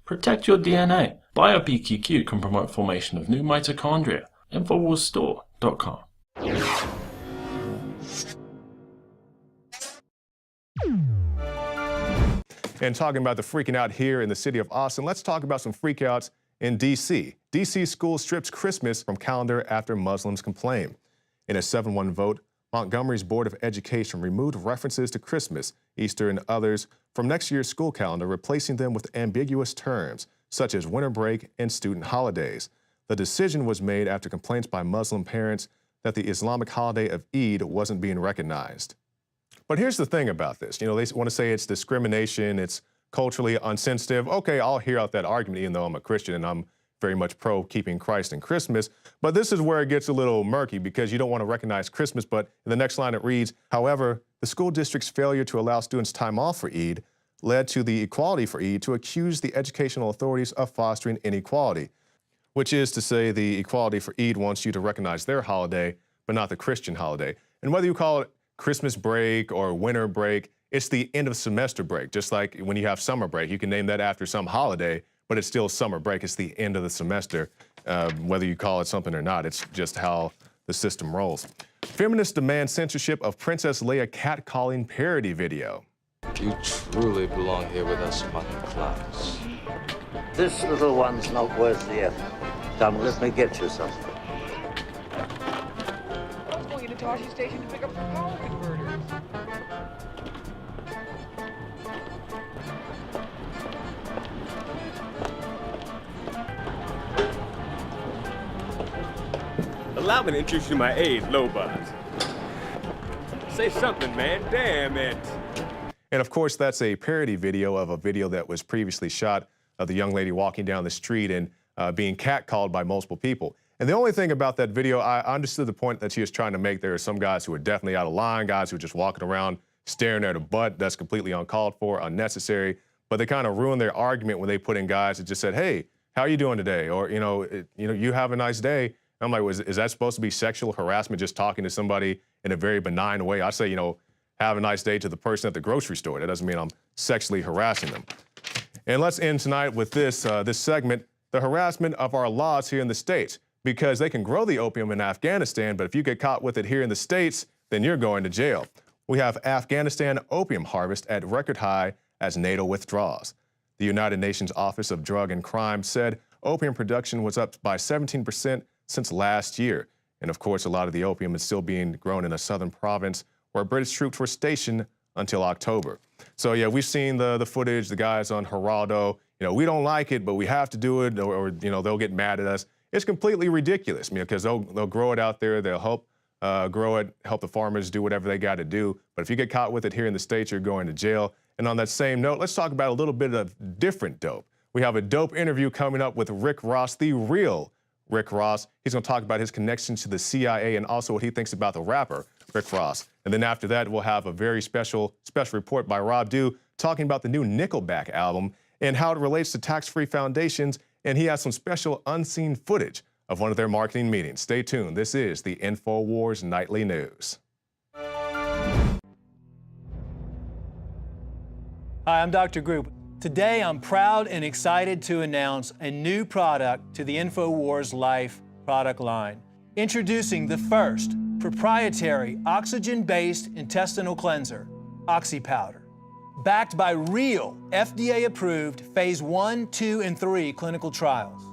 Protect your DNA. BioPQQ can promote formation of new mitochondria. Infowarsstore.com. And talking about the freaking out here in the city of Austin, let's talk about some freakouts in D.C. D.C. school strips Christmas from calendar after Muslims complain. In a 7-1 vote, Montgomery's Board of Education removed references to Christmas, Easter, and others from next year's school calendar, replacing them with ambiguous terms such as winter break and student holidays. The decision was made after complaints by Muslim parents that the Islamic holiday of Eid wasn't being recognized. But here's the thing about this. You know, they want to say it's discrimination, it's culturally insensitive. Okay, I'll hear out that argument, even though I'm a Christian and I'm very much pro keeping Christ in Christmas. But this is where it gets a little murky because you don't want to recognize Christmas. But in the next line it reads, however, the school district's failure to allow students time off for Eid led to the Equality for Eid to accuse the educational authorities of fostering inequality, which is to say the Equality for Eid wants you to recognize their holiday, but not the Christian holiday. And whether you call it Christmas break or winter break, it's the end of semester break. Just like when you have summer break, you can name that after some holiday, but it's still summer break. It's the end of the semester, whether you call it something or not. It's just how the system rolls. Feminists demand censorship of Princess Leia catcalling parody video. You truly belong here with us among the clouds. This little one's not worth the effort. Come, let me get you something. I was going into Tashi Station to pick up some power converters. Allow me to introduce you to my aide, Lobot. Say something, man. Damn it. And of course, that's a parody video of a video that was previously shot of the young lady walking down the street and being catcalled by multiple people. And the only thing about that video, I understood the point that she was trying to make. There are some guys who are definitely out of line, guys who are just walking around staring at a butt. That's completely uncalled for, unnecessary. But they kind of ruined their argument when they put in guys that just said, hey, how are you doing today? Or, you have a nice day. I'm like, is that supposed to be sexual harassment, just talking to somebody in a very benign way? I say, have a nice day to the person at the grocery store. That doesn't mean I'm sexually harassing them. And let's end tonight with this segment, the harassment of our laws here in the States, because they can grow the opium in Afghanistan, but if you get caught with it here in the States, then you're going to jail. We have Afghanistan opium harvest at record high as NATO withdraws. The United Nations Office of Drug and Crime said opium production was up by 17% since last year. And of course, a lot of the opium is still being grown in a southern province where British troops were stationed until October. So yeah, we've seen the footage, the guys on Geraldo, we don't like it, but we have to do it, or they'll get mad at us. It's completely ridiculous, because they'll grow it out there, they'll help grow it, help the farmers do whatever they got to do. But if you get caught with it here in the States, you're going to jail. And on that same note, let's talk about a little bit of different dope. We have a dope interview coming up with Rick Ross, the real Rick Ross. He's going to talk about his connection to the CIA and also what he thinks about the rapper Rick Ross. And then after that, we'll have a very special report by Rob Dew talking about the new Nickelback album and how it relates to tax-free foundations. And he has some special unseen footage of one of their marketing meetings. Stay tuned. This is the Infowars Nightly News. Hi, I'm Dr. Group. Today, I'm proud and excited to announce a new product to the Infowars Life product line. Introducing the first proprietary oxygen-based intestinal cleanser, OxyPowder. Backed by real FDA-approved phase 1, 2, and 3 clinical trials.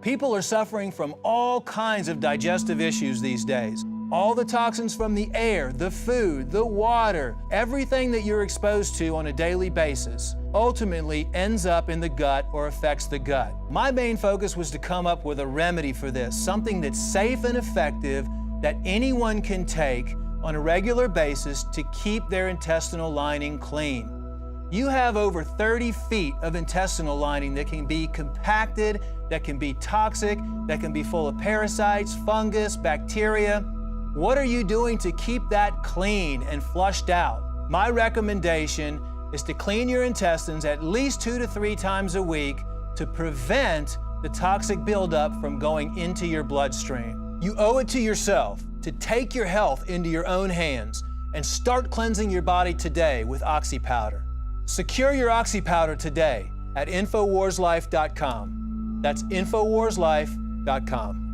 People are suffering from all kinds of digestive issues these days. All the toxins from the air, the food, the water, everything that you're exposed to on a daily basis ultimately ends up in the gut or affects the gut. My main focus was to come up with a remedy for this, something that's safe and effective that anyone can take on a regular basis to keep their intestinal lining clean. You have over 30 feet of intestinal lining that can be compacted, that can be toxic, that can be full of parasites, fungus, bacteria. What are you doing to keep that clean and flushed out? My recommendation is to clean your intestines at least 2 to 3 times a week to prevent the toxic buildup from going into your bloodstream. You owe it to yourself to take your health into your own hands and start cleansing your body today with OxyPowder. Secure your OxyPowder today at InfoWarsLife.com. That's InfoWarsLife.com.